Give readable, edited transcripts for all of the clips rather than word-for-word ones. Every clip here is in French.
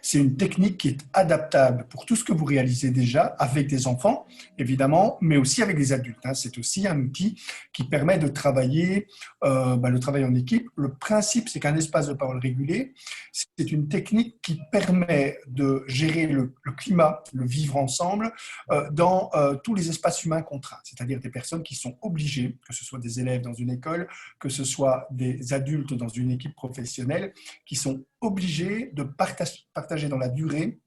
c'est une technique qui est adaptable pour tout ce que vous réalisez déjà avec des enfants, évidemment, mais aussi avec des adultes. C'est aussi un outil qui permet de travailler le travail en équipe. Le principe, c'est qu'un espace de parole régulé, c'est une technique qui permet de gérer le climat, le vivre ensemble, dans tous les espaces humains contraints, c'est-à-dire des personnes qui sont obligées, que ce soit des élèves dans une école, que ce soit des adultes dans une équipe professionnelle, qui sont obligés de partager dans la durée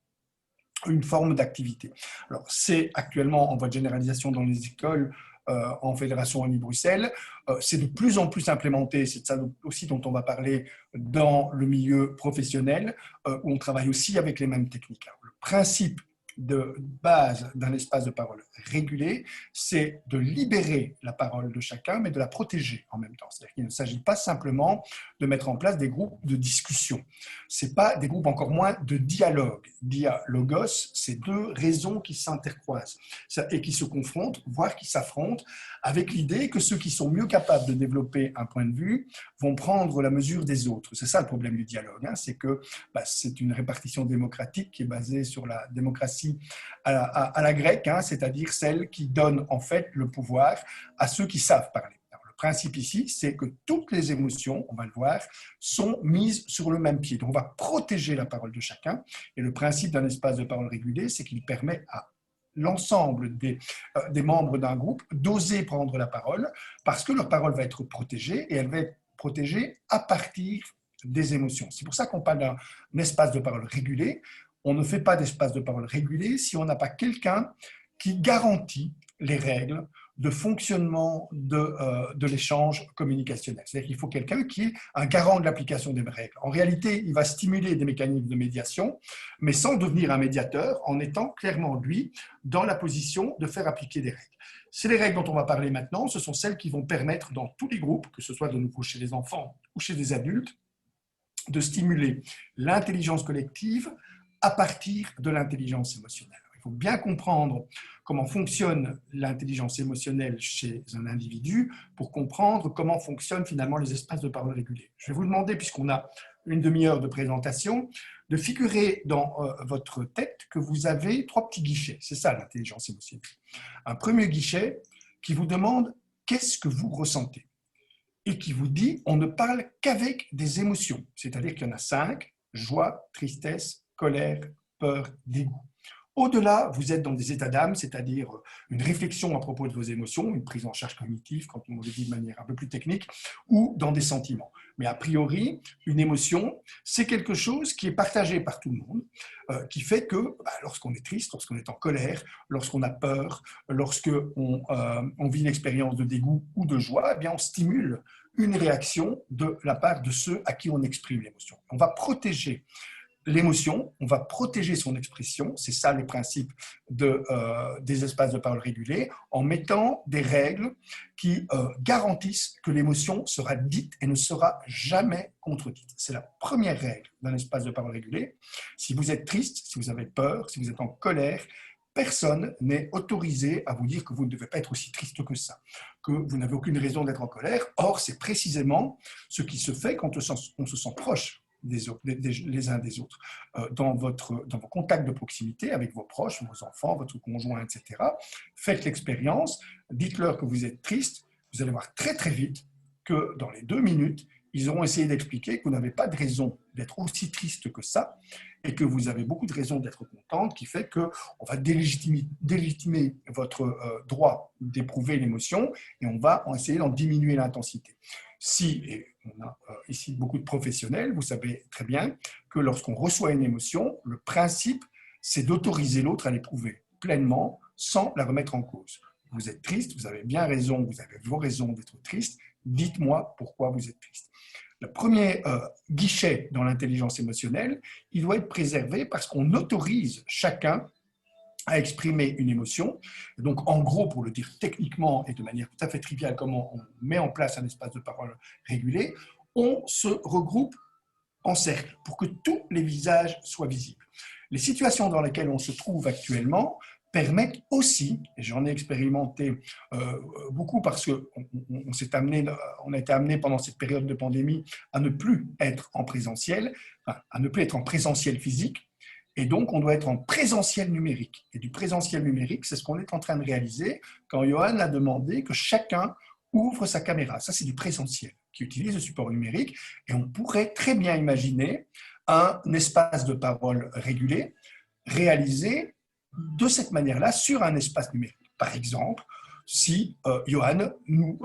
une forme d'activité. Alors, c'est actuellement en voie de généralisation dans les écoles, en Fédération Wallonie-Bruxelles. C'est de plus en plus implémenté, c'est de ça aussi dont on va parler dans le milieu professionnel, où on travaille aussi avec les mêmes techniques. Alors, le principe de base d'un espace de parole régulé, c'est de libérer la parole de chacun, mais de la protéger en même temps. C'est-à-dire qu'il ne s'agit pas simplement de mettre en place des groupes de discussion. Ce n'est pas des groupes, encore moins de dialogue. Dialogos, c'est deux raisons qui s'intercroisent et qui se confrontent, voire qui s'affrontent, avec l'idée que ceux qui sont mieux capables de développer un point de vue vont prendre la mesure des autres. C'est ça le problème du dialogue, c'est que c'est une répartition démocratique qui est basée sur la démocratie à la grecque, c'est-à-dire celle qui donne en fait le pouvoir à ceux qui savent parler. Alors, le principe ici, c'est que toutes les émotions, on va le voir, sont mises sur le même pied. Donc on va protéger la parole de chacun, et le principe d'un espace de parole régulé, c'est qu'il permet à l'ensemble des membres d'un groupe d'oser prendre la parole, parce que leur parole va être protégée, et elle va être protégée à partir des émotions. C'est pour ça qu'on parle d'un espace de parole régulé. On ne fait pas d'espace de parole régulé si on n'a pas quelqu'un qui garantit les règles de fonctionnement de l'échange communicationnel. C'est-à-dire qu'il faut quelqu'un qui est un garant de l'application des règles. En réalité, il va stimuler des mécanismes de médiation, mais sans devenir un médiateur, en étant clairement, lui, dans la position de faire appliquer des règles. C'est les règles dont on va parler maintenant, ce sont celles qui vont permettre dans tous les groupes, que ce soit de nouveau chez les enfants ou chez des adultes, de stimuler l'intelligence collective à partir de l'intelligence émotionnelle. Il faut bien comprendre comment fonctionne l'intelligence émotionnelle chez un individu pour comprendre comment fonctionnent finalement les espaces de parole régulés. Je vais vous demander, puisqu'on a une demi-heure de présentation, de figurer dans votre tête que vous avez 3 petits guichets. C'est ça l'intelligence émotionnelle. Un premier guichet qui vous demande qu'est-ce que vous ressentez et qui vous dit on ne parle qu'avec des émotions. C'est-à-dire qu'il y en a 5, joie, tristesse, colère, peur, dégoût. Au-delà, vous êtes dans des états d'âme, c'est-à-dire une réflexion à propos de vos émotions, une prise en charge cognitive, quand on le dit de manière un peu plus technique, ou dans des sentiments. Mais a priori, une émotion, c'est quelque chose qui est partagé par tout le monde, qui fait que lorsqu'on est triste, lorsqu'on est en colère, lorsqu'on a peur, lorsqu'on vit une expérience de dégoût ou de joie, eh bien on stimule une réaction de la part de ceux à qui on exprime l'émotion. On va protéger l'émotion, on va protéger son expression, c'est ça le principe des espaces de parole régulés, en mettant des règles qui garantissent que l'émotion sera dite et ne sera jamais contredite. C'est la première règle d'un espace de parole régulé. Si vous êtes triste, si vous avez peur, si vous êtes en colère, personne n'est autorisé à vous dire que vous ne devez pas être aussi triste que ça, que vous n'avez aucune raison d'être en colère. Or, c'est précisément ce qui se fait quand on se sent proche les uns des autres. Dans vos contacts de proximité avec vos proches, vos enfants, votre conjoint, etc., faites l'expérience, dites-leur que vous êtes triste, vous allez voir très très vite que dans les 2 minutes, ils auront essayé d'expliquer que vous n'avez pas de raison d'être aussi triste que ça et que vous avez beaucoup de raisons d'être contente, qui fait qu'on va délégitimer votre droit d'éprouver l'émotion et on va essayer d'en diminuer l'intensité. Et on a ici beaucoup de professionnels, vous savez très bien que lorsqu'on reçoit une émotion, le principe, c'est d'autoriser l'autre à l'éprouver pleinement sans la remettre en cause. Vous êtes triste, vous avez bien raison, vous avez vos raisons d'être triste, dites-moi pourquoi vous êtes triste. Le premier guichet dans l'intelligence émotionnelle, il doit être préservé parce qu'on autorise chacun à exprimer une émotion. Donc, en gros, pour le dire techniquement et de manière tout à fait triviale, comment on met en place un espace de parole régulé, on se regroupe en cercle pour que tous les visages soient visibles. Les situations dans lesquelles on se trouve actuellement permettent aussi, et j'en ai expérimenté beaucoup parce qu'on a été amené pendant cette période de pandémie à ne plus être en présentiel, à ne plus être en présentiel physique, Et donc, on doit être en présentiel numérique. Et du présentiel numérique, c'est ce qu'on est en train de réaliser quand Johan a demandé que chacun ouvre sa caméra. Ça, c'est du présentiel qui utilise le support numérique. Et on pourrait très bien imaginer un espace de parole régulé réalisé de cette manière-là sur un espace numérique. Par exemple, si Johan nous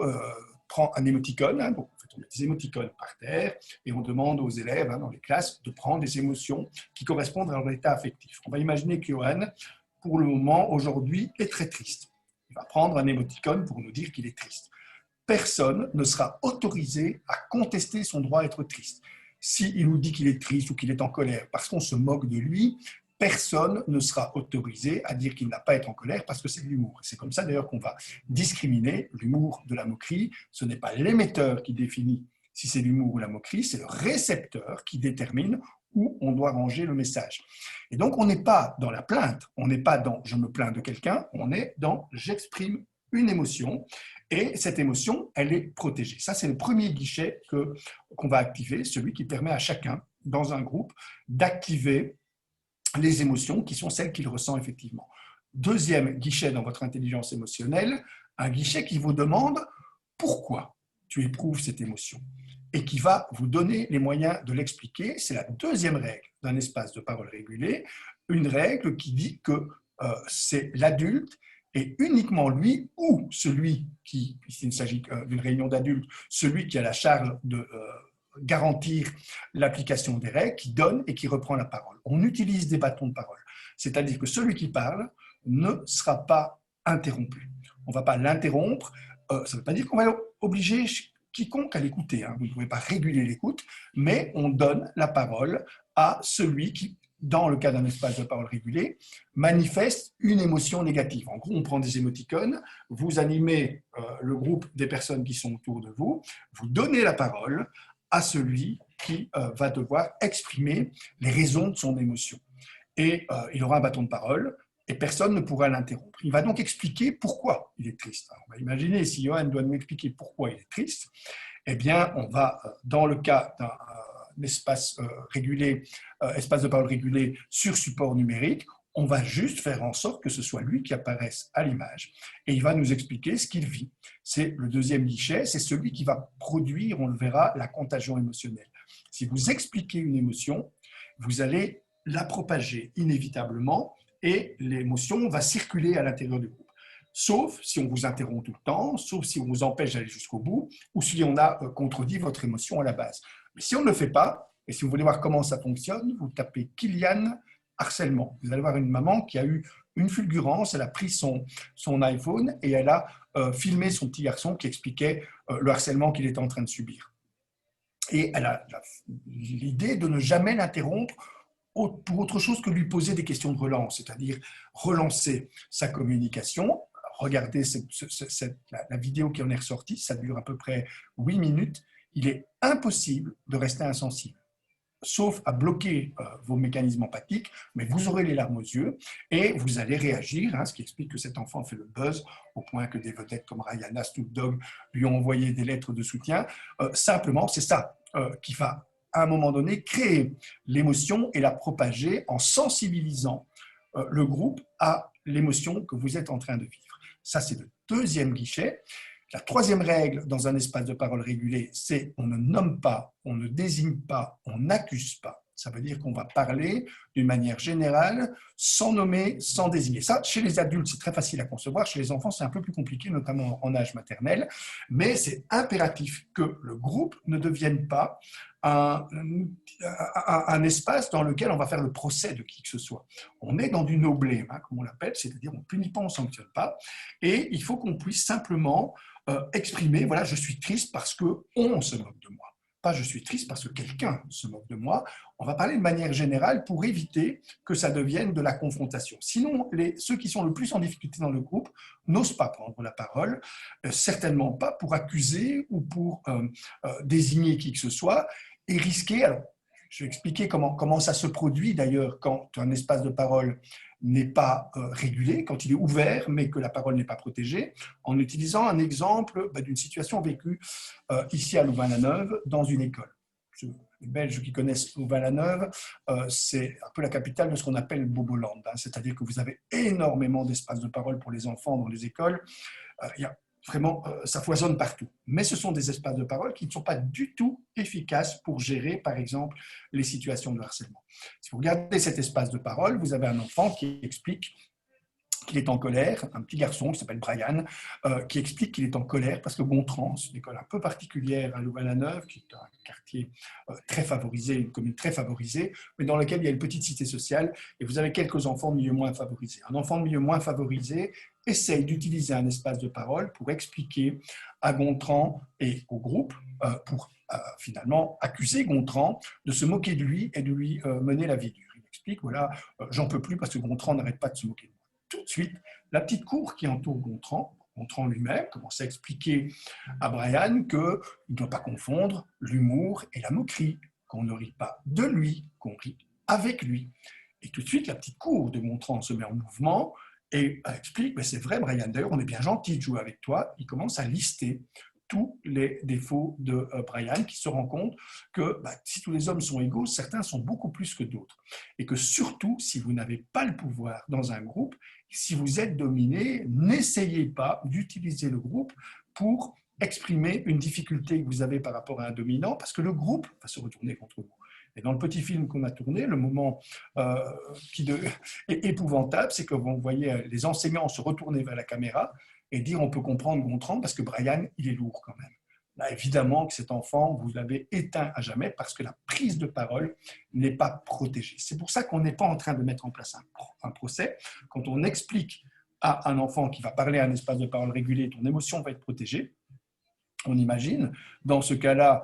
prend un émoticône, hein, donc on met des émoticônes par terre et on demande aux élèves dans les classes de prendre des émotions qui correspondent à leur état affectif. On va imaginer que Johan, pour le moment, aujourd'hui, est très triste. Il va prendre un émoticône pour nous dire qu'il est triste. Personne ne sera autorisé à contester son droit à être triste. S'il nous dit qu'il est triste ou qu'il est en colère parce qu'on se moque de lui, personne ne sera autorisé à dire qu'il n'a pas à être en colère parce que c'est de l'humour. C'est comme ça d'ailleurs qu'on va discriminer l'humour de la moquerie. Ce n'est pas l'émetteur qui définit si c'est l'humour ou la moquerie, c'est le récepteur qui détermine où on doit ranger le message. Et donc on n'est pas dans la plainte, on n'est pas dans « je me plains de quelqu'un », on est dans « j'exprime une émotion ». Et cette émotion, elle est protégée. Ça, c'est le premier guichet qu'on va activer, celui qui permet à chacun, dans un groupe, d'activer les émotions qui sont celles qu'il ressent effectivement. Deuxième guichet dans votre intelligence émotionnelle, un guichet qui vous demande pourquoi tu éprouves cette émotion et qui va vous donner les moyens de l'expliquer. C'est la deuxième règle d'un espace de parole régulé, une règle qui dit que c'est l'adulte et uniquement lui ou celui qui, s'il s'agit d'une réunion d'adultes, celui qui a la charge de garantir l'application des règles, qui donne et qui reprend la parole. On utilise des bâtons de parole, c'est-à-dire que celui qui parle ne sera pas interrompu. On ne va pas l'interrompre, ça ne veut pas dire qu'on va obliger quiconque à l'écouter, hein. Vous ne pouvez pas réguler l'écoute, mais on donne la parole à celui qui, dans le cas d'un espace de parole régulé, manifeste une émotion négative. En gros, on prend des émoticônes, vous animez le groupe des personnes qui sont autour de vous, vous donnez la parole à celui qui va devoir exprimer les raisons de son émotion. Et il aura un bâton de parole et personne ne pourra l'interrompre. Il va donc expliquer pourquoi il est triste. Alors, on va imaginer si Johan doit nous expliquer pourquoi il est triste, eh bien, on va, dans le cas d'un espace régulé, espace de parole régulé sur support numérique, on va juste faire en sorte que ce soit lui qui apparaisse à l'image et il va nous expliquer ce qu'il vit. C'est le deuxième guichet, c'est celui qui va produire, on le verra, la contagion émotionnelle. Si vous expliquez une émotion, vous allez la propager inévitablement et l'émotion va circuler à l'intérieur du groupe. Sauf si on vous interrompt tout le temps, sauf si on vous empêche d'aller jusqu'au bout ou si on a contredit votre émotion à la base. Mais si on ne le fait pas, et si vous voulez voir comment ça fonctionne, vous tapez Kylian harcèlement. Vous allez voir une maman qui a eu une fulgurance, elle a pris son iPhone et elle a filmé son petit garçon qui expliquait le harcèlement qu'il était en train de subir. Et elle a l'idée de ne jamais l'interrompre pour autre chose que lui poser des questions de relance, c'est-à-dire relancer sa communication. Regardez la vidéo qui en est ressortie, ça dure à peu près 8 minutes. Il est impossible de rester insensible, sauf à bloquer vos mécanismes empathiques, mais vous aurez les larmes aux yeux et vous allez réagir, hein, ce qui explique que cet enfant fait le buzz au point que des vedettes comme Rihanna, Snoop Dogg lui ont envoyé des lettres de soutien. Simplement, c'est ça qui va, à un moment donné, créer l'émotion et la propager en sensibilisant le groupe à l'émotion que vous êtes en train de vivre. Ça, c'est le deuxième guichet. La troisième règle dans un espace de parole régulé, c'est on ne nomme pas, on ne désigne pas, on n'accuse pas. Ça veut dire qu'on va parler d'une manière générale, sans nommer, sans désigner. Ça, chez les adultes, c'est très facile à concevoir. Chez les enfants, c'est un peu plus compliqué, notamment en âge maternel. Mais c'est impératif que le groupe ne devienne pas un espace dans lequel on va faire le procès de qui que ce soit. On est dans du noblé, hein, comme on l'appelle, c'est-à-dire on ne punit pas, on ne sanctionne pas. Et il faut qu'on puisse simplement exprimer, voilà, je suis triste parce qu'on se moque de moi. Pas je suis triste parce que quelqu'un se moque de moi. On va parler de manière générale pour éviter que ça devienne de la confrontation. Sinon, ceux qui sont le plus en difficulté dans le groupe n'osent pas prendre la parole, certainement pas pour accuser ou pour désigner qui que ce soit et risquer. Alors, je vais expliquer comment ça se produit d'ailleurs quand un espace de parole n'est pas régulé, quand il est ouvert mais que la parole n'est pas protégée, en utilisant un exemple d'une situation vécue ici à Louvain-la-Neuve dans une école. les Belges qui connaissent Louvain-la-Neuve, c'est un peu la capitale de ce qu'on appelle Boboland, hein, c'est-à-dire que vous avez énormément d'espaces de parole pour les enfants dans les écoles. Il y a vraiment, ça foisonne partout. Mais ce sont des espaces de parole qui ne sont pas du tout efficaces pour gérer, par exemple, les situations de harcèlement. Si vous regardez cet espace de parole, vous avez un enfant qui explique qu'il est en colère, un petit garçon qui s'appelle Brian, qui explique qu'il est en colère parce que Gontran, c'est une école un peu particulière à Louvain-la-Neuve, qui est un quartier très favorisé, une commune très favorisée, mais dans laquelle il y a une petite cité sociale, et vous avez quelques enfants de milieu moins favorisé. Un enfant de milieu moins favorisé essaye d'utiliser un espace de parole pour expliquer à Gontran et au groupe, pour finalement accuser Gontran de se moquer de lui et de lui mener la vie dure. Il explique, voilà, j'en peux plus parce que Gontran n'arrête pas de se moquer de moi. Tout de suite, la petite cour qui entoure Gontran lui-même commence à expliquer à Brian qu'il ne doit pas confondre l'humour et la moquerie, qu'on ne rit pas de lui, qu'on rit avec lui. Et tout de suite, la petite cour de Gontran se met en mouvement et explique, c'est vrai Brian, d'ailleurs on est bien gentil de jouer avec toi. Il commence à lister tous les défauts de Brian, qui se rend compte que si tous les hommes sont égaux, certains sont beaucoup plus que d'autres. Et que surtout, si vous n'avez pas le pouvoir dans un groupe, si vous êtes dominé, n'essayez pas d'utiliser le groupe pour exprimer une difficulté que vous avez par rapport à un dominant, parce que le groupe va se retourner contre vous. Et dans le petit film qu'on a tourné, le moment qui est épouvantable, c'est que vous voyez les enseignants se retourner vers la caméra et dire on peut comprendre Gontran parce que Brian, il est lourd quand même. Là, évidemment que cet enfant, vous l'avez éteint à jamais parce que la prise de parole n'est pas protégée. C'est pour ça qu'on n'est pas en train de mettre en place un procès. Quand on explique à un enfant qui va parler à un espace de parole régulé, ton émotion va être protégée, on imagine, dans ce cas-là,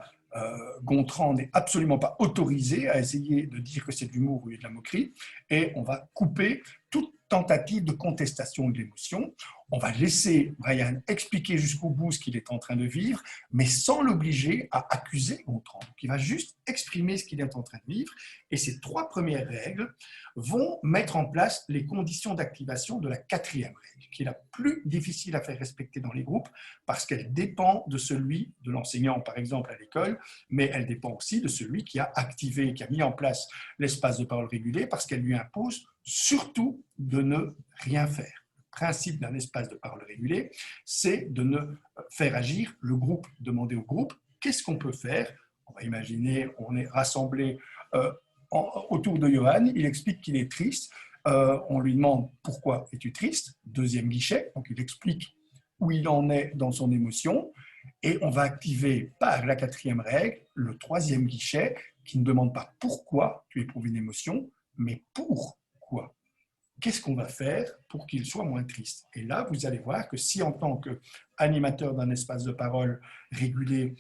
Gontran n'est absolument pas autorisé à essayer de dire que c'est de l'humour ou de la moquerie, et on va couper toute tentative de contestation de l'émotion. On va laisser Brian expliquer jusqu'au bout ce qu'il est en train de vivre, mais sans l'obliger à accuser Gontran. Donc, il va juste exprimer ce qu'il est en train de vivre, et ces 3 premières règles vont mettre en place les conditions d'activation de la 4e règle, qui est la plus difficile à faire respecter dans les groupes, parce qu'elle dépend de celui, de l'enseignant par exemple à l'école, mais elle dépend aussi de celui qui a activé, qui a mis en place l'espace de parole régulé, parce qu'elle lui impose surtout de ne rien faire. Le principe d'un espace de parole régulé, c'est de ne faire agir le groupe, demander au groupe qu'est-ce qu'on peut faire. On va imaginer, on est rassemblés autour de Johan, il explique qu'il est triste, on lui demande pourquoi es-tu triste, 2e guichet, donc il explique où il en est dans son émotion, et on va activer par la 4e règle le 3e guichet qui ne demande pas pourquoi tu éprouves une émotion, mais pourquoi. Qu'est-ce qu'on va faire pour qu'il soit moins triste? Et là, vous allez voir que si en tant qu'animateur d'un espace de parole régulé,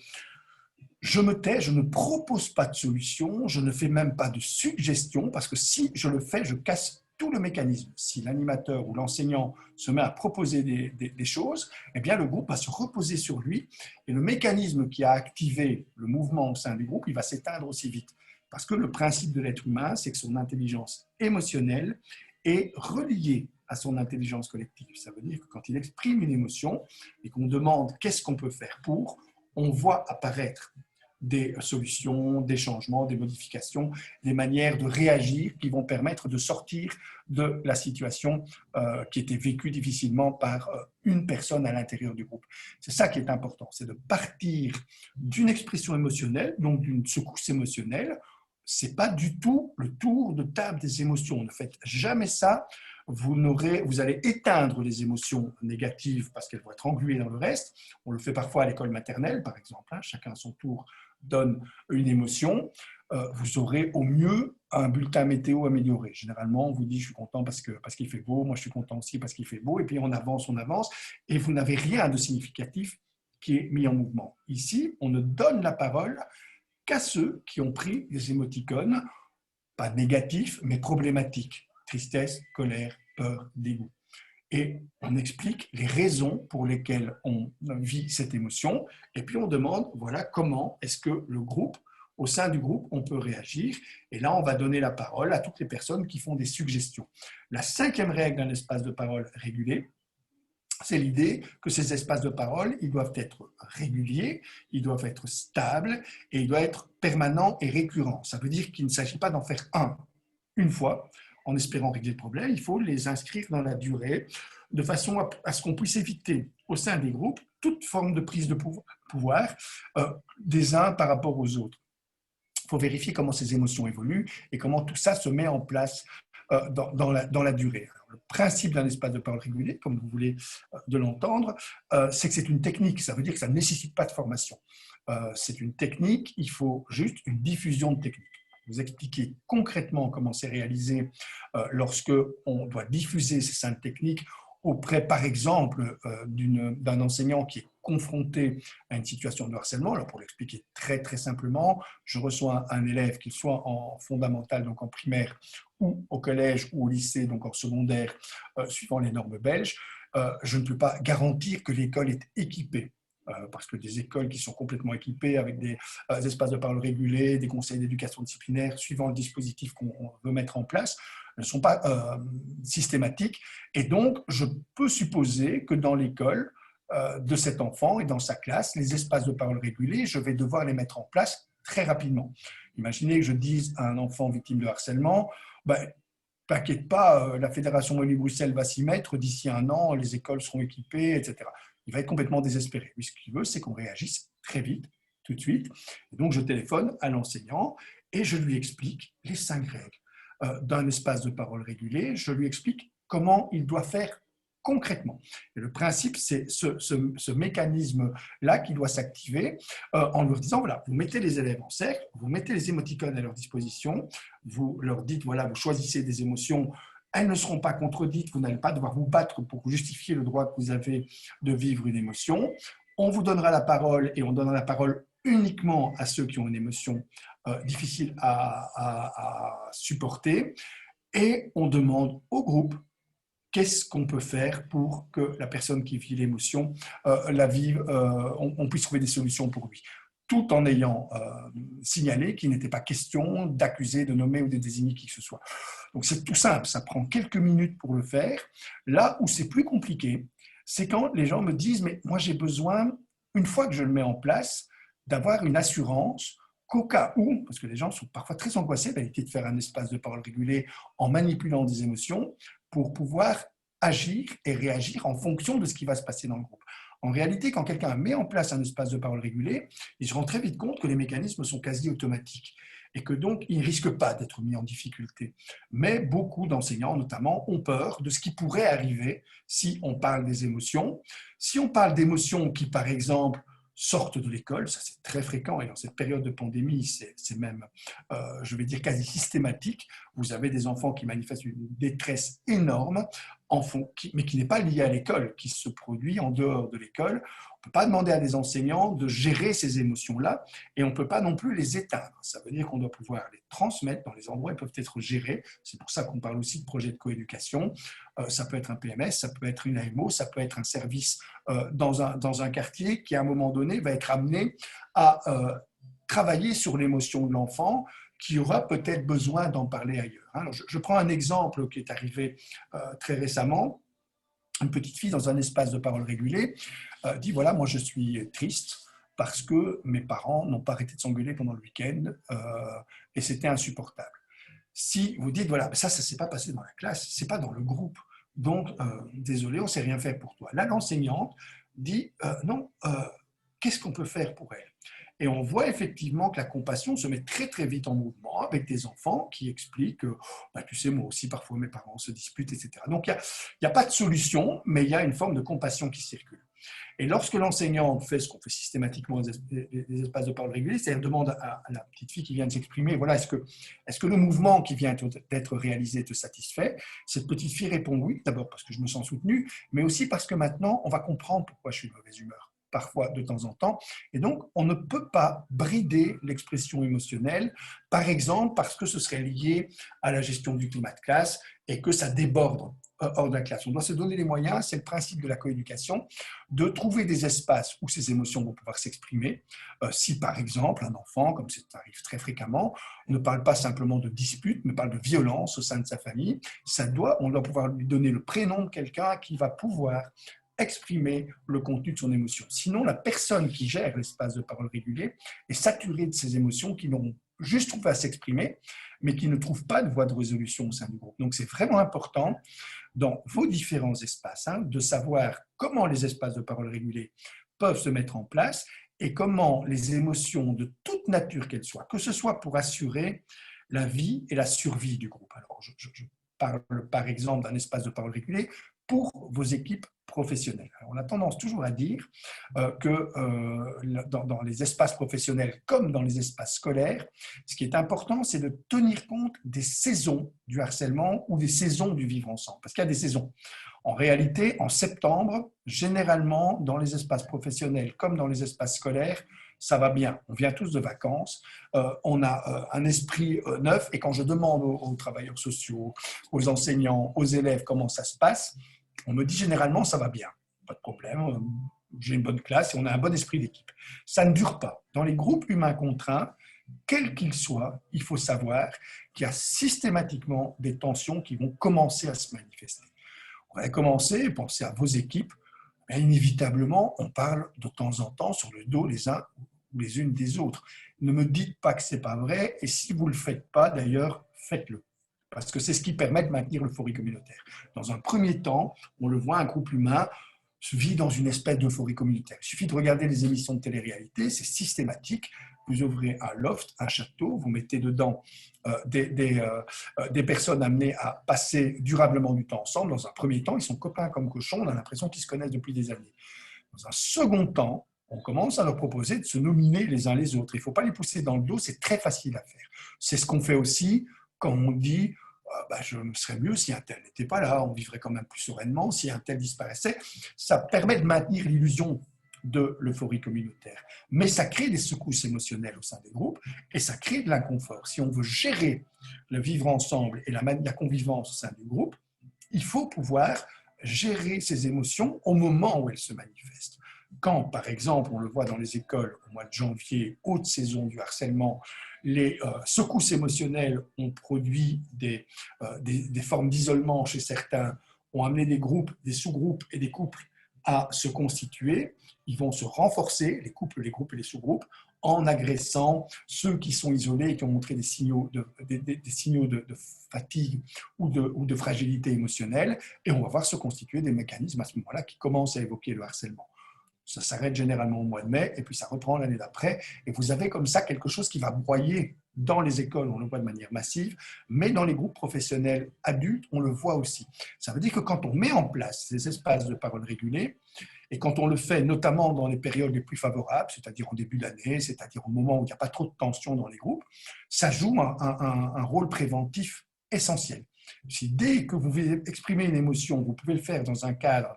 je me tais, je ne propose pas de solution, je ne fais même pas de suggestion, parce que si je le fais, je casse tout le mécanisme. Si l'animateur ou l'enseignant se met à proposer des choses, eh bien le groupe va se reposer sur lui, et le mécanisme qui a activé le mouvement au sein du groupe, il va s'éteindre aussi vite. Parce que le principe de l'être humain, c'est que son intelligence émotionnelle est reliée à son intelligence collective. Ça veut dire que quand il exprime une émotion et qu'on demande qu'est-ce qu'on peut faire pour, on voit apparaître des solutions, des changements, des modifications, des manières de réagir qui vont permettre de sortir de la situation qui était vécue difficilement par une personne à l'intérieur du groupe. C'est ça qui est important, c'est de partir d'une expression émotionnelle, donc d'une secousse émotionnelle. Ce n'est pas du tout le tour de table des émotions. Ne faites jamais ça. Vous allez éteindre les émotions négatives parce qu'elles vont être engluées dans le reste. On le fait parfois à l'école maternelle, par exemple. Chacun à son tour donne une émotion. Vous aurez au mieux un bulletin météo amélioré. Généralement, on vous dit « je suis content parce qu'il fait beau », moi je suis content aussi parce qu'il fait beau, et puis on avance, et vous n'avez rien de significatif qui est mis en mouvement. Ici, on ne donne la parole qu'à ceux qui ont pris des émoticônes, pas négatifs, mais problématiques. Tristesse, colère, peur, dégoût. Et on explique les raisons pour lesquelles on vit cette émotion, et puis on demande, voilà, comment est-ce que le groupe, au sein du groupe, on peut réagir. Et là, on va donner la parole à toutes les personnes qui font des suggestions. La 5e règle d'un espace de parole régulé, C'est l'idée que ces espaces de parole, ils doivent être réguliers, ils doivent être stables et ils doivent être permanents et récurrents. Ça veut dire qu'il ne s'agit pas d'en faire une fois, en espérant régler le problème. Il faut les inscrire dans la durée, de façon à ce qu'on puisse éviter au sein des groupes toute forme de prise de pouvoir des uns par rapport aux autres. Il faut vérifier comment ces émotions évoluent et comment tout ça se met en place dans la durée. Alors, le principe d'un espace de parole régulier, comme vous voulez de l'entendre, c'est que c'est une technique. Ça veut dire que ça ne nécessite pas de formation. C'est une technique, il faut juste une diffusion de technique. Vous expliquer concrètement comment c'est réalisé lorsque on doit diffuser ces cinq techniques auprès, par exemple, d'un enseignant qui est confronté à une situation de harcèlement. Alors, pour l'expliquer très, très simplement, je reçois un élève, qu'il soit en fondamental, donc en primaire, ou au collège, ou au lycée, donc en secondaire, suivant les normes belges. Je ne peux pas garantir que l'école est équipée. Parce que des écoles qui sont complètement équipées avec des espaces de parole régulés, des conseils d'éducation disciplinaire, suivant le dispositif qu'on veut mettre en place, ne sont pas systématiques. Et donc, je peux supposer que dans l'école de cet enfant et dans sa classe, les espaces de parole régulés, je vais devoir les mettre en place très rapidement. Imaginez que je dise à un enfant victime de harcèlement, ben, t'inquiète pas, la Fédération Wallonie-Bruxelles va s'y mettre, d'ici un an, les écoles seront équipées, etc. Il va être complètement désespéré. Lui, ce qu'il veut, c'est qu'on réagisse très vite, tout de suite. Et donc, je téléphone à l'enseignant et je lui explique les 5 règles d'un espace de parole régulé. Je lui explique comment il doit faire concrètement. Et le principe, c'est ce mécanisme-là qui doit s'activer en leur disant, voilà, vous mettez les élèves en cercle, vous mettez les émoticônes à leur disposition, vous leur dites, voilà, vous choisissez des émotions, elles ne seront pas contredites, vous n'allez pas devoir vous battre pour justifier le droit que vous avez de vivre une émotion. On vous donnera la parole et on donnera la parole uniquement à ceux qui ont une émotion difficile à supporter. Et on demande au groupe qu'est-ce qu'on peut faire pour que la personne qui vit l'émotion la vive, on puisse trouver des solutions pour lui, tout en ayant signalé qu'il n'était pas question d'accuser, de nommer ou de désigner qui que ce soit. Donc c'est tout simple, ça prend quelques minutes pour le faire. Là où c'est plus compliqué, c'est quand les gens me disent, mais moi j'ai besoin, une fois que je le mets en place, d'avoir une assurance qu'au cas où, parce que les gens sont parfois très angoissés à l'idée de faire un espace de parole régulé en manipulant des émotions, pour pouvoir agir et réagir en fonction de ce qui va se passer dans le groupe. En réalité, quand quelqu'un met en place un espace de parole régulé, il se rend très vite compte que les mécanismes sont quasi automatiques et que donc il ne risque pas d'être mis en difficulté. Mais beaucoup d'enseignants, notamment, ont peur de ce qui pourrait arriver si on parle des émotions. Si on parle d'émotions qui, par exemple, sortent de l'école, ça c'est très fréquent et dans cette période de pandémie, c'est même, je vais dire, quasi systématique. Vous avez des enfants qui manifestent une détresse énorme, mais qui n'est pas liée à l'école, qui se produit en dehors de l'école. On ne peut pas demander à des enseignants de gérer ces émotions-là et on ne peut pas non plus les éteindre. Ça veut dire qu'on doit pouvoir les transmettre dans les endroits où elles peuvent être gérées. C'est pour ça qu'on parle aussi de projet de coéducation. Ça peut être un PMS, ça peut être une AMO, ça peut être un service dans un quartier qui, à un moment donné, va être amené à travailler sur l'émotion de l'enfant qui aura peut-être besoin d'en parler ailleurs. Alors, je prends un exemple qui est arrivé très récemment. Une petite fille dans un espace de parole régulé dit, voilà, moi je suis triste parce que mes parents n'ont pas arrêté de s'engueuler pendant le week-end et c'était insupportable. Si vous dites, voilà, ça ne s'est pas passé dans la classe, ce n'est pas dans le groupe, donc désolé, on ne sait rien faire pour toi. Là, l'enseignante dit, non, qu'est-ce qu'on peut faire pour elle? Et on voit effectivement que la compassion se met très très vite en mouvement avec des enfants qui expliquent bah, tu sais, moi aussi, parfois mes parents se disputent, etc. Donc il n'y a pas de solution, mais il y a une forme de compassion qui circule. Et lorsque l'enseignant fait ce qu'on fait systématiquement dans les espaces de parole régulés, c'est-à-dire demande à la petite fille qui vient de s'exprimer, voilà, est-ce que le mouvement qui vient d'être réalisé te satisfait? Cette petite fille répond oui, d'abord parce que je me sens soutenue, mais aussi parce que maintenant, on va comprendre pourquoi je suis de mauvaise humeur parfois de temps en temps. Et donc, on ne peut pas brider l'expression émotionnelle, par exemple parce que ce serait lié à la gestion du climat de classe et que ça déborde hors de la classe. On doit se donner les moyens, c'est le principe de la coéducation, de trouver des espaces où ces émotions vont pouvoir s'exprimer. Si par exemple un enfant, comme ça arrive très fréquemment, ne parle pas simplement de dispute, mais parle de violence au sein de sa famille, on doit pouvoir lui donner le prénom de quelqu'un qui va pouvoir exprimer le contenu de son émotion. Sinon, la personne qui gère l'espace de parole régulé est saturée de ces émotions qui n'ont juste trouvé à s'exprimer, mais qui ne trouvent pas de voie de résolution au sein du groupe. Donc, c'est vraiment important dans vos différents espaces de savoir comment les espaces de parole régulés peuvent se mettre en place et comment les émotions de toute nature qu'elles soient, que ce soit pour assurer la vie et la survie du groupe. Alors, je parle par exemple d'un espace de parole régulé pour vos équipes professionnelles. Alors, on a tendance toujours à dire que dans les espaces professionnels comme dans les espaces scolaires, ce qui est important, c'est de tenir compte des saisons du harcèlement ou des saisons du vivre ensemble. Parce qu'il y a des saisons. En réalité, en septembre, généralement, dans les espaces professionnels comme dans les espaces scolaires, ça va bien. On vient tous de vacances, on a un esprit neuf, et quand je demande aux travailleurs sociaux, aux enseignants, aux élèves comment ça se passe, on me dit généralement ça va bien, pas de problème, j'ai une bonne classe et on a un bon esprit d'équipe. Ça ne dure pas. Dans les groupes humains contraints, quels qu'ils soient, il faut savoir qu'il y a systématiquement des tensions qui vont commencer à se manifester. On va commencer, pensez à vos équipes, bien inévitablement, on parle de temps en temps sur le dos les uns ou les unes des autres. Ne me dites pas que ce n'est pas vrai, et si vous ne le faites pas, d'ailleurs, faites-le. Parce que c'est ce qui permet de maintenir l'euphorie communautaire. Dans un premier temps, on le voit, un groupe humain vit dans une espèce d'euphorie communautaire. Il suffit de regarder les émissions de télé-réalité, c'est systématique. Vous ouvrez un loft, un château, vous mettez dedans des personnes amenées à passer durablement du temps ensemble. Dans un premier temps, ils sont copains comme cochons, on a l'impression qu'ils se connaissent depuis des années. Dans un second temps, on commence à leur proposer de se nominer les uns les autres. Il ne faut pas les pousser dans le dos, c'est très facile à faire. C'est ce qu'on fait aussi quand on dit je me serais mieux si un tel n'était pas là, on vivrait quand même plus sereinement, si un tel disparaissait. Ça permet de maintenir l'illusion de l'euphorie communautaire. Mais ça crée des secousses émotionnelles au sein des groupes et ça crée de l'inconfort. Si on veut gérer le vivre ensemble et la convivence au sein du groupe, il faut pouvoir gérer ces émotions au moment où elles se manifestent. Quand, par exemple, on le voit dans les écoles au mois de janvier, haute saison du harcèlement, les secousses émotionnelles ont produit des formes d'isolement chez certains, ont amené des groupes, des sous-groupes et des couples à se constituer. Ils vont se renforcer, les couples, les groupes et les sous-groupes, en agressant ceux qui sont isolés et qui ont montré des signaux de fatigue ou de fragilité émotionnelle. Et on va voir se constituer des mécanismes à ce moment-là qui commencent à évoquer le harcèlement. Ça s'arrête généralement au mois de mai et puis ça reprend l'année d'après. Et vous avez comme ça quelque chose qui va broyer dans les écoles, on le voit de manière massive, mais dans les groupes professionnels adultes, on le voit aussi. Ça veut dire que quand on met en place ces espaces de parole régulés, et quand on le fait notamment dans les périodes les plus favorables, c'est-à-dire en début d'année, c'est-à-dire au moment où il n'y a pas trop de tension dans les groupes, ça joue un rôle préventif essentiel. Si dès que vous exprimez une émotion, vous pouvez le faire dans un cadre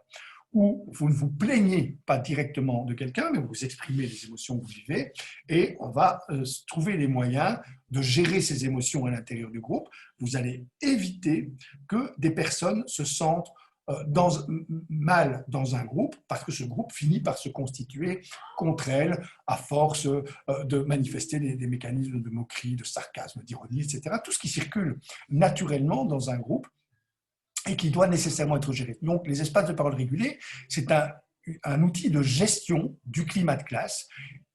où vous ne vous plaignez pas directement de quelqu'un, mais vous exprimez les émotions que vous vivez, et on va trouver les moyens de gérer ces émotions à l'intérieur du groupe. Vous allez éviter que des personnes se sentent mal dans un groupe, parce que ce groupe finit par se constituer contre elles à force de manifester des mécanismes de moquerie, de sarcasme, d'ironie, etc. Tout ce qui circule naturellement dans un groupe et qui doit nécessairement être géré. Donc, les espaces de parole régulés, c'est un outil de gestion du climat de classe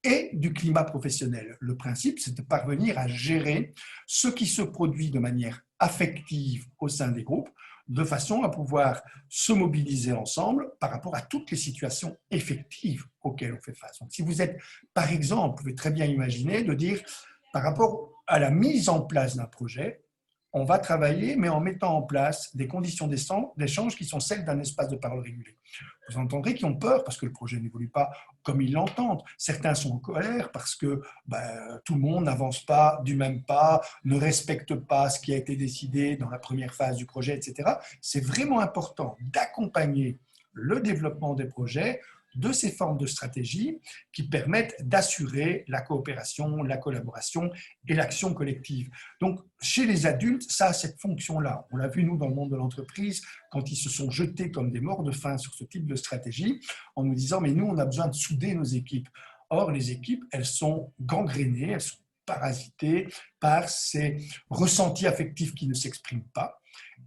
et du climat professionnel. Le principe, c'est de parvenir à gérer ce qui se produit de manière affective au sein des groupes, de façon à pouvoir se mobiliser ensemble par rapport à toutes les situations effectives auxquelles on fait face. Donc, si vous êtes, par exemple, vous pouvez très bien imaginer de dire, par rapport à la mise en place d'un projet, on va travailler, mais en mettant en place des conditions d'échange qui sont celles d'un espace de parole régulé. Vous entendrez qu'ils ont peur parce que le projet n'évolue pas comme ils l'entendent. Certains sont en colère parce que tout le monde n'avance pas du même pas, ne respecte pas ce qui a été décidé dans la première phase du projet, etc. C'est vraiment important d'accompagner le développement des projets de ces formes de stratégie qui permettent d'assurer la coopération, la collaboration et l'action collective. Donc, chez les adultes, ça a cette fonction-là. On l'a vu, nous, dans le monde de l'entreprise, quand ils se sont jetés comme des morts de faim sur ce type de stratégie, en nous disant, mais nous, on a besoin de souder nos équipes. Or, les équipes, elles sont gangrénées, elles sont parasité par ces ressentis affectifs qui ne s'expriment pas.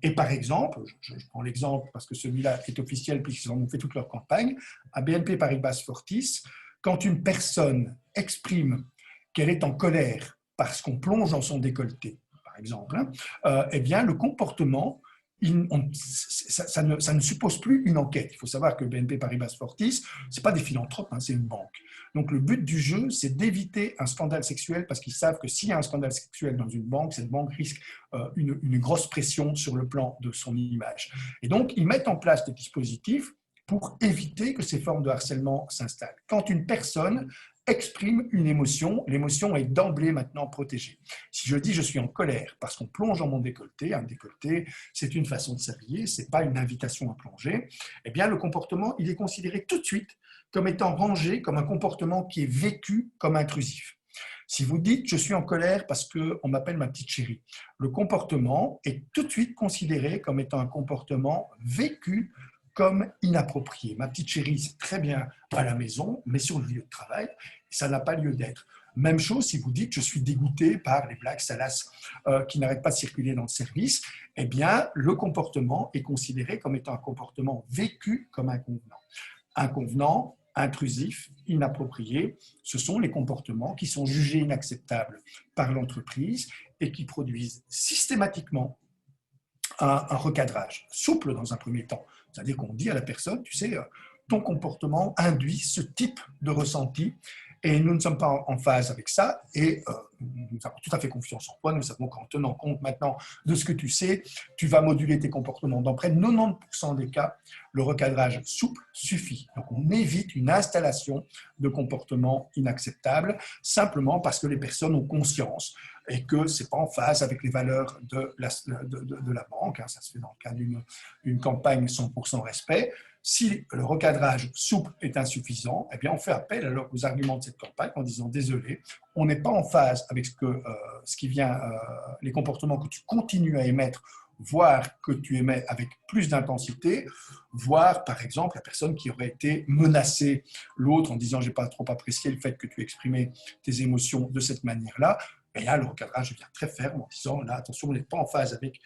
Et par exemple, je prends l'exemple parce que celui-là est officiel puisqu'ils en ont fait toute leur campagne, à BNP Paribas Fortis, quand une personne exprime qu'elle est en colère parce qu'on plonge dans son décolleté, par exemple, eh bien le comportement, ça ne suppose plus une enquête. Il faut savoir que BNP Paribas Fortis, ce n'est pas des philanthropes, hein, c'est une banque. Donc le but du jeu, c'est d'éviter un scandale sexuel parce qu'ils savent que s'il y a un scandale sexuel dans une banque, cette banque risque une grosse pression sur le plan de son image. Et donc, ils mettent en place des dispositifs pour éviter que ces formes de harcèlement s'installent. Quand une personne exprime une émotion, l'émotion est d'emblée maintenant protégée. Si je dis je suis en colère parce qu'on plonge dans mon décolleté, un décolleté c'est une façon de s'habiller, ce n'est pas une invitation à plonger, eh bien le comportement il est considéré tout de suite comme étant rangé, comme un comportement qui est vécu comme intrusif. Si vous dites je suis en colère parce qu'on m'appelle ma petite chérie, le comportement est tout de suite considéré comme étant un comportement vécu comme inapproprié. Ma petite chérie, c'est très bien à la maison, mais sur le lieu de travail, ça n'a pas lieu d'être. Même chose si vous dites je suis dégoûté par les blagues salaces qui n'arrêtent pas de circuler dans le service, eh bien le comportement est considéré comme étant un comportement vécu comme inconvenant. Inconvenant, intrusif, inapproprié, ce sont les comportements qui sont jugés inacceptables par l'entreprise et qui produisent systématiquement un recadrage souple dans un premier temps. C'est-à-dire qu'on dit à la personne, tu sais, ton comportement induit ce type de ressenti et nous ne sommes pas en phase avec ça et nous avons tout à fait confiance en toi. Nous savons qu'en tenant compte maintenant de ce que tu sais, tu vas moduler tes comportements. Dans près de 90% des cas, le recadrage souple suffit. Donc on évite une installation de comportements inacceptables simplement parce que les personnes ont conscience et que ce n'est pas en phase avec les valeurs de la banque. Ça se fait dans le cadre d'une campagne 100% respect. Si le recadrage souple est insuffisant, eh bien on fait appel alors aux arguments de cette campagne en disant désolé, on n'est pas en phase avec ce qui vient, les comportements que tu continues à émettre, voire que tu émets avec plus d'intensité, voire par exemple la personne qui aurait été menacée l'autre en disant j'ai pas trop apprécié le fait que tu exprimais tes émotions de cette manière-là. Et là, le recadrage devient très ferme en disant, là, attention, on n'est pas en phase avec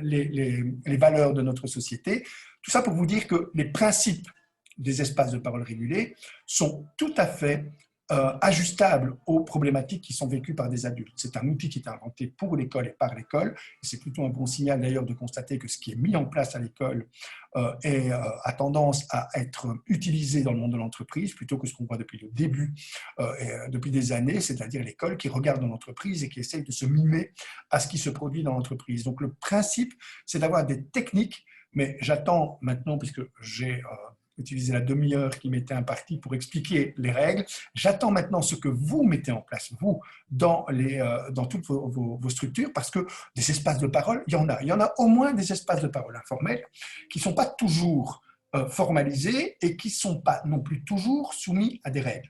les valeurs de notre société. Tout ça pour vous dire que les principes des espaces de parole régulés sont tout à fait ajustables aux problématiques qui sont vécues par des adultes. C'est un outil qui est inventé pour l'école et par l'école. C'est plutôt un bon signal d'ailleurs de constater que ce qui est mis en place à l'école a tendance à être utilisé dans le monde de l'entreprise plutôt que ce qu'on voit depuis le début, depuis des années, c'est-à-dire l'école qui regarde dans l'entreprise et qui essaye de se mimer à ce qui se produit dans l'entreprise. Donc le principe, c'est d'avoir des techniques, mais j'attends maintenant, puisque j'ai utiliser la demi-heure qui m'était impartie pour expliquer les règles. J'attends maintenant ce que vous mettez en place, vous, dans toutes vos structures, parce que des espaces de parole, il y en a. Il y en a au moins des espaces de parole informels qui ne sont pas toujours formalisés et qui ne sont pas non plus toujours soumis à des règles.